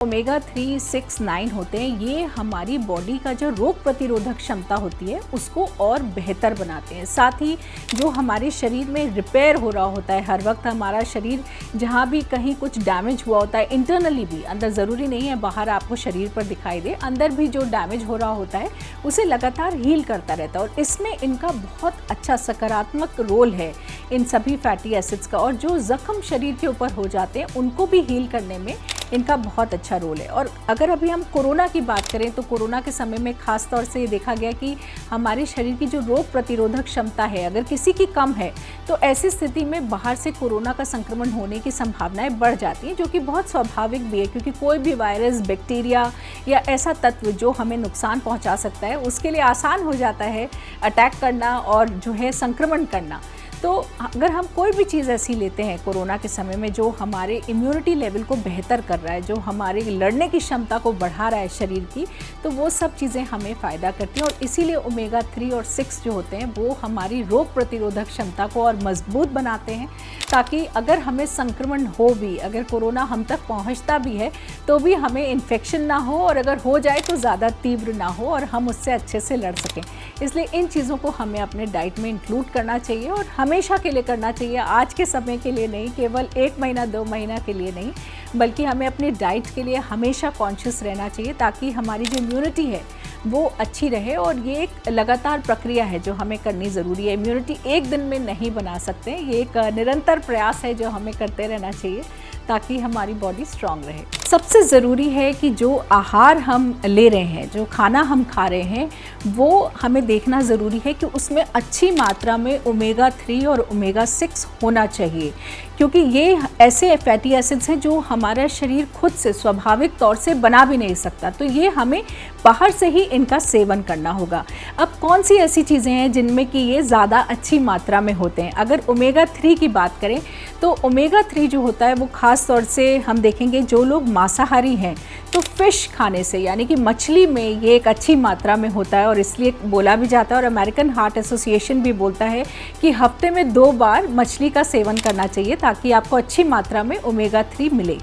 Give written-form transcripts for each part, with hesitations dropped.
Omega 3, 6, 9 होते हैं, ये हमारी बॉडी का जो रोग प्रतिरोधक क्षमता होती है उसको और बेहतर बनाते हैं। साथ ही जो हमारे शरीर में रिपेयर हो रहा होता है, हर वक्त हमारा शरीर जहाँ भी कहीं कुछ डैमेज हुआ होता है इंटरनली भी, अंदर ज़रूरी नहीं है बाहर आपको शरीर पर दिखाई दे, अंदर भी जो डैमेज हो रहा होता है उसे लगातार हील करता रहता है। और इसमें इनका बहुत अच्छा सकारात्मक रोल है इन सभी फैटी एसिड्स का। और जो ज़ख्म शरीर के ऊपर हो जाते हैं उनको भी हील करने में इनका बहुत अच्छा रोल है। और अगर अभी हम कोरोना की बात करें तो कोरोना के समय में ख़ास तौर से ये देखा गया कि हमारे शरीर की जो रोग प्रतिरोधक क्षमता है अगर किसी की कम है तो ऐसी स्थिति में बाहर से कोरोना का संक्रमण होने की संभावनाएं बढ़ जाती हैं, जो कि बहुत स्वाभाविक भी है, क्योंकि कोई भी वायरस, बैक्टीरिया या ऐसा तत्व जो हमें नुकसान पहुंचा सकता है उसके लिए आसान हो जाता है अटैक करना और जो है संक्रमण करना। तो अगर हम कोई भी चीज़ ऐसी लेते हैं कोरोना के समय में जो हमारे इम्यूनिटी लेवल को बेहतर कर रहा है, जो हमारे लड़ने की क्षमता को बढ़ा रहा है शरीर की, तो वो सब चीज़ें हमें फ़ायदा करती हैं। और इसीलिए ओमेगा 3 और 6 जो होते हैं वो हमारी रोग प्रतिरोधक क्षमता को और मजबूत बनाते हैं, ताकि अगर हमें संक्रमण हो भी, अगर कोरोना हम तक पहुंचता भी है तो भी हमें इन्फेक्शन ना हो, और अगर हो जाए तो ज़्यादा तीव्र ना हो और हम उससे अच्छे से लड़ सकें। इसलिए इन चीज़ों को हमें अपने डाइट में इंक्लूड करना चाहिए और हमेशा के लिए करना चाहिए, आज के समय के लिए नहीं, केवल 1 महीना 2 महीना के लिए नहीं, बल्कि हमें अपनी डाइट के लिए हमेशा कॉन्शियस रहना चाहिए ताकि हमारी जो इम्यूनिटी है वो अच्छी रहे। और ये एक लगातार प्रक्रिया है जो हमें करनी ज़रूरी है। इम्यूनिटी एक दिन में नहीं बना सकते, ये एक निरंतर प्रयास है जो हमें करते रहना चाहिए ताकि हमारी बॉडी स्ट्रांग रहे। सबसे ज़रूरी है कि जो आहार हम ले रहे हैं, जो खाना हम खा रहे हैं, वो हमें देखना ज़रूरी है कि उसमें अच्छी मात्रा में ओमेगा 3 और ओमेगा 6 होना चाहिए, क्योंकि ये ऐसे फैटी एसिड्स हैं जो हमारा शरीर खुद से स्वाभाविक तौर से बना भी नहीं सकता, तो ये हमें बाहर से ही इनका सेवन करना होगा। अब कौन सी ऐसी चीज़ें हैं जिनमें कि ये ज़्यादा अच्छी मात्रा में होते हैं? अगर ओमेगा 3 की बात करें तो ओमेगा 3 जो होता है वो ख़ास तौर से हम देखेंगे जो लोग मांसाहारी हैं तो फ़िश खाने से, यानी कि मछली में ये एक अच्छी मात्रा में होता है, और इसलिए बोला भी जाता है और अमेरिकन हार्ट एसोसिएशन भी बोलता है कि हफ्ते में 2 बार मछली का सेवन करना चाहिए ताकि आपको अच्छी मात्रा में ओमेगा 3 मिले।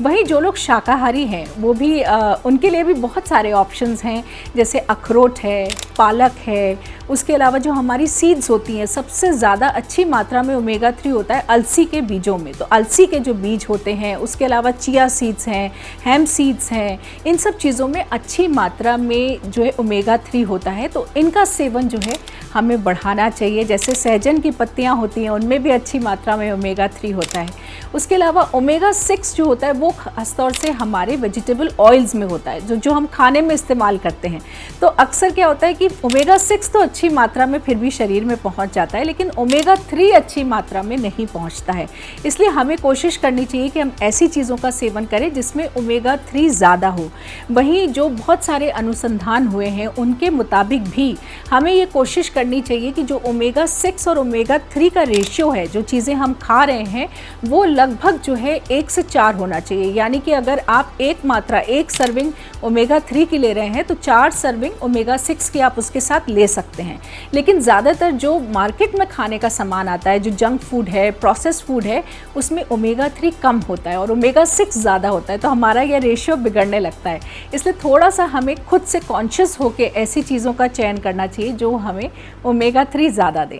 वहीं जो लोग शाकाहारी हैं वो भी उनके लिए भी बहुत सारे ऑप्शंस हैं, जैसे अखरोट है, पालक है, उसके अलावा जो हमारी सीड्स होती हैं, सबसे ज़्यादा अच्छी मात्रा में ओमेगा 3 होता है अलसी के बीजों में, तो अलसी के जो बीज होते हैं, उसके अलावा चिया सीड्स हैं, हेम्प सीड्स हैं, इन सब चीज़ों में अच्छी मात्रा में जो है ओमेगा 3 होता है, तो इनका सेवन जो है हमें बढ़ाना चाहिए। जैसे सहजन की पत्तियां होती हैं उनमें भी अच्छी मात्रा में ओमेगा 3 होता है। उसके अलावा ओमेगा 6 जो होता है वो खासतौर से हमारे वेजिटेबल ऑयल्स में होता है, जो हम खाने में इस्तेमाल करते हैं। तो अक्सर क्या होता है कि ओमेगा 6 तो अच्छी मात्रा में फिर भी शरीर में पहुंच जाता है, लेकिन ओमेगा 3 अच्छी मात्रा में नहीं पहुंचता है। इसलिए हमें कोशिश करनी चाहिए कि हम ऐसी चीज़ों का सेवन करें जिसमें ओमेगा 3 ज़्यादा हो। वहीं जो बहुत सारे अनुसंधान हुए हैं उनके मुताबिक भी हमें ये कोशिश करनी चाहिए कि जो ओमेगा 6 और ओमेगा 3 का रेशियो है, जो चीज़ें हम खा रहे हैं, वो लगभग जो है 1 से 4 होना चाहिए। यानी कि अगर आप एक सर्विंग ओमेगा 3 की ले रहे हैं तो 4 सर्विंग ओमेगा 6 की आप उसके साथ ले सकते हैं। लेकिन ज़्यादातर जो मार्केट में खाने का सामान आता है, जो जंक फूड है, प्रोसेस्ड फूड है, उसमें ओमेगा 3 कम होता है और ओमेगा 6 ज़्यादा होता है, तो हमारा यह रेशियो बिगड़ने लगता है। इसलिए थोड़ा सा हमें खुद से कॉन्शियस होकर ऐसी चीज़ों का चयन करना चाहिए जो हमें ओमेगा 3 ज़्यादा दें।